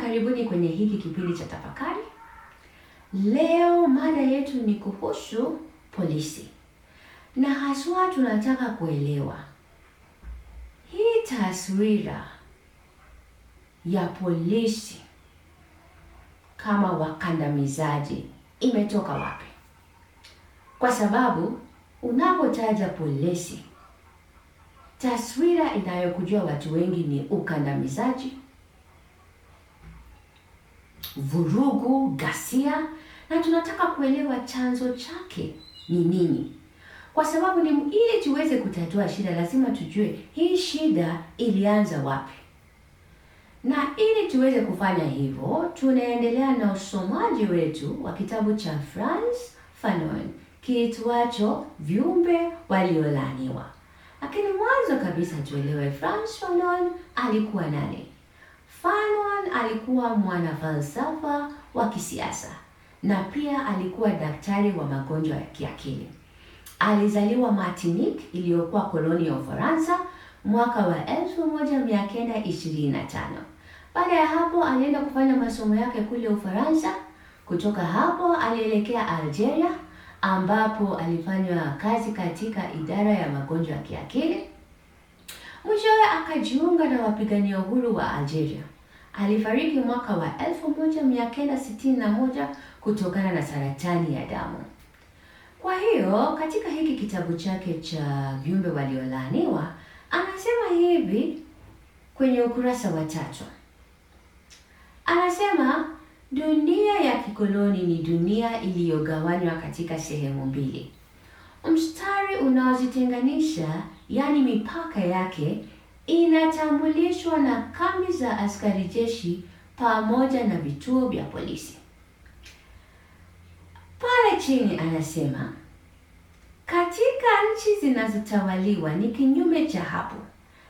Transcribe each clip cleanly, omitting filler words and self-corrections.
karibuni kwenye hiki kipindi cha tafakari. Leo mada yetu ni kuhusu polisi, na haswa tunataka kuelewa hii taswira ya polisi kama wakandamizaji imetoka wapi? Kwa sababu unapotaja polisi, taswira inayokujia watu wengi ni ukandamizaji, vurugu, ghasia, na tunataka kuelewa chanzo chake ni nini. Kwa sababu ili tuweze kutatua shida, lazima tujue hii shida ilianza wapi. Na ili tuweze kufanya hivyo, tunaendelea na usomaji wetu wa kitabu cha Frantz Fanon kiitwacho Viumbe Waliolaaniwa. Lakini mwanzo kabisa tuelewe Frantz Fanon alikuwa nani? Fanon alikuwa mwanafalsafa wa kisiasa na pia alikuwa daktari wa magonjwa ya kiakili. Alizaliwa Martinique iliyokuwa koloni ya Ufaransa mwaka wa 1925. Baada ya hapo alienda kufanya masomo yake kule Ufaransa. Kutoka hapo alielekea Algeria ambapo alifanya kazi katika idara ya magonjwa ya kiakili. Mwishowe akajiunga na wapigania uhuru wa Algeria. Alifariki mwaka wa 1961 kutokana na saratani ya damu. Kwa hiyo katika hiki kitabu chake cha Viumbe Waliolaaniwa anasema hivi kwenye ukurasa wa 3. Anasema dunia ya kikoloni ni dunia iliyogawanywa katika sehemu mbili. Mstari unaozitenganisha, yani mipaka yake, inatambulishwa na kambi za askari jeshi pamoja na vituo vya polisi. Pale chini anasema katika nchi zinazotawaliwa ni kinyume cha hapo.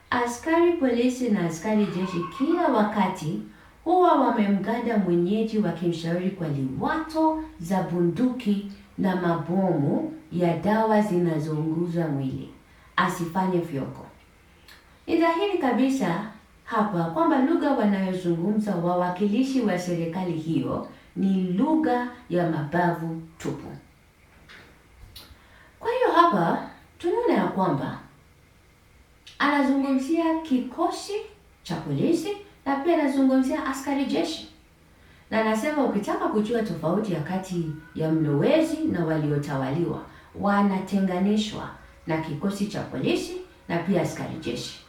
Askari polisi na askari jeshi kila wakati huwa wamemganda mwenyeji wakimshauri kwa liwato za bunduki na mabomu ya dawa zinazounguza mwili asifanye fyoko. Ni dhahiri kabisa hapa kwamba lugha wanayozungumza wawakilishi wa serikali hiyo ni lugha ya mabavu tupu. Kwa hiyo hapa tunaona ya kwamba anazungumzia kikosi cha polisi na pia anazungumzia askari jeshi. Na anasema ukitaka kujua tofauti ya kati ya mlowezi na waliotawaliwa, wanatenganishwa na kikosi cha polisi na pia askari jeshi.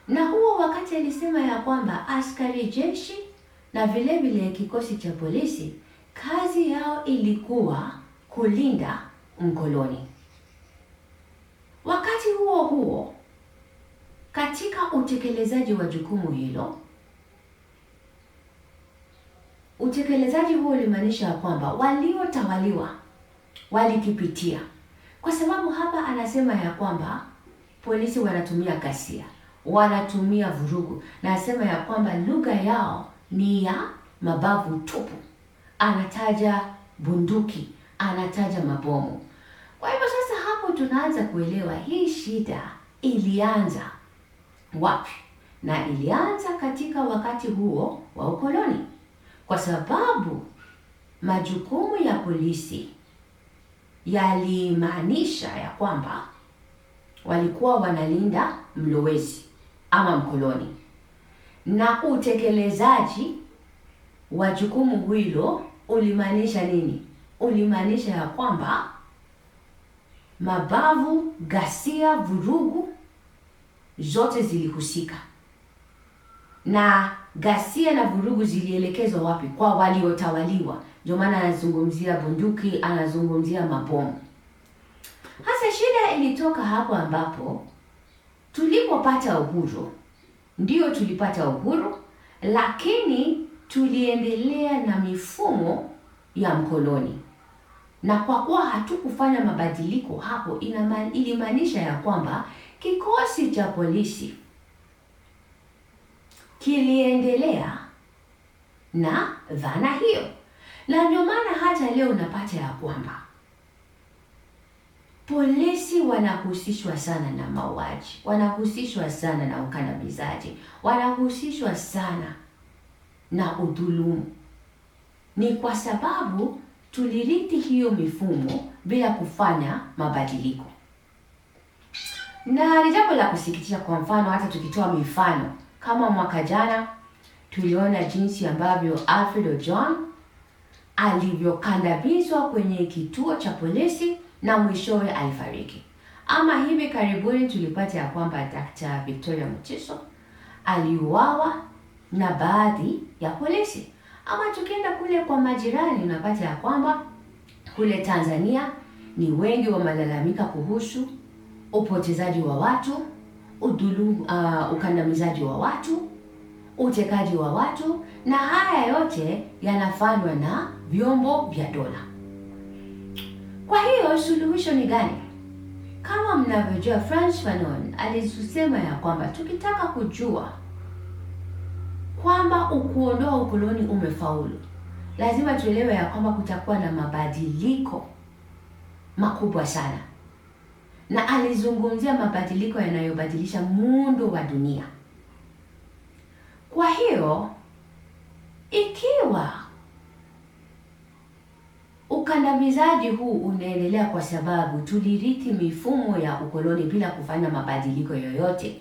Na huo wakati alisema ya kwamba askari jeshi na vile vile kikosi cha polisi kazi yao ilikuwa kulinda mkoloni. Wakati huo huo, katika utekelezaji wa jukumu hilo, utekelezaji huo ulimaanisha kwamba waliotawaliwa walikipitia. Kwa sababu hapa anasema ya kwamba polisi wanatumia ghasia, wanatumia vurugu, na anasema ya kwamba lugha yao ni ya mabavu tupu. Anataja bunduki, anataja mabomu. Kwa hivyo sasa hapo tunaanza kuelewa hii shida ilianza wapi, na ilianza katika wakati huo wa ukoloni. Kwa sababu majukumu ya polisi yalimaanisha ya kwamba walikuwa wanalinda mlowezi ama mkoloni, na utekelezaji wa jukumu hilo ulimaanisha nini? Ulimaanisha ya kwamba mabavu, ghasia, vurugu zote zilihusika. Na ghasia na vurugu zilielekezwa wapi? Kwa waliotawaliwa. Ndio maana anazungumzia bunduki, anazungumzia mabomu. Hasa shida ilitoka hapo ambapo tulipopata uhuru. Ndio tulipata uhuru, lakini tuliendelea na mifumo ya mkoloni. Na kwa kuwa hatukufanya mabadiliko hapo, ilimaanisha ya kwamba kikosi cha polisi kiliendelea na dhana hiyo. Na ndio maana hata leo unapata ya kwamba polisi wanahusishwa sana na mauaji, wanahusishwa sana na ukandamizaji, wanahusishwa sana na udhulumu. Ni kwa sababu tulirithi hiyo mifumo bila kufanya mabadiliko. Na ni jambo la kusikitisha, kwa mfano hata tukitoa mifano kama mwaka jana tuliona jinsi ambavyo Alfred Ojuang alivyokandamizwa kwenye kituo cha polisi na mwishowe alifariki. Ama hivi karibuni tulipata ya kwamba Dr. Victoria Mutiso aliuawa na baadhi ya polisi. Ama tukienda kule kwa majirani, unapata ya kwamba kule Tanzania ni wengi wamelalamika kuhusu upotezaji wa watu, udhulumu, ukandamizaji wa watu, utekaji wa watu, na haya yote yanafanywa na vyombo vya dola. Kwa hiyo suluhisho ni gani? Kama mnavyojua, Frantz Fanon alisema ya kwamba tukitaka kujua kwamba kuondoa ukoloni umefaulu, lazima tuelewe ya kwamba kutakuwa na mabadiliko makubwa sana. Na alizungumzia mabadiliko yanayobadilisha muundo wa dunia. Kwa hiyo ikiwa ukandamizaji huu unaendelea kwa sababu tulirithi mifumo ya ukoloni bila kufanya mabadiliko yoyote,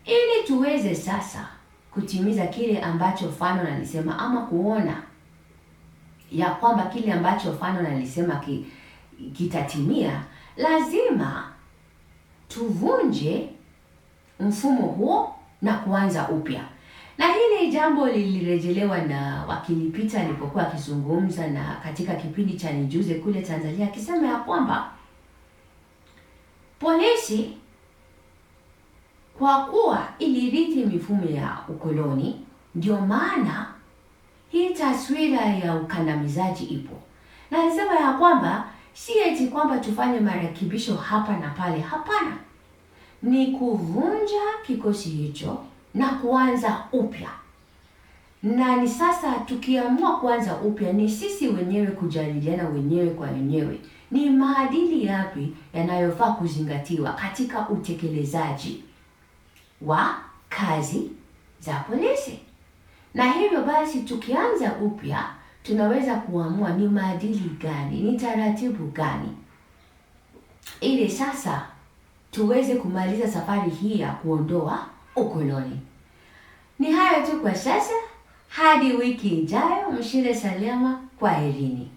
ili tuweze sasa kutimiza kile ambacho Fanon alisema, ama kuona ya kwamba kile ambacho Fanon alisema kitatimia, lazima tuvunje mfumo huo na kuanza upya. Na hili jambo lilirejelewa na wakili Peter alipokuwa akizungumza na katika kipindi cha Nijuze kule Tanzania, akisema ya kwamba polisi kwa kuwa ilirithi mifumo ya ukoloni, ndio maana hii taswira ya ukandamizaji ipo. Na alisema ya kwamba si eti kwamba tufanye marekebisho hapa na pale, hapana. Ni kuvunja kikosi hicho na kuanza upya. Na ni sasa tukiamua kuanza upya, ni sisi wenyewe kujadiliana wenyewe kwa wenyewe, ni maadili yapi yanayofaa kuzingatiwa katika utekelezaji wa kazi za polisi. Na hivyo basi tukianza upya, tunaweza kuamua ni maadili gani, ni taratibu gani, ili sasa tuweze kumaliza safari hii ya kuondoa ukoloni. Ni hayo tu kwa sasa, hadi wiki ijayo. Mshinde salama, kwaherini.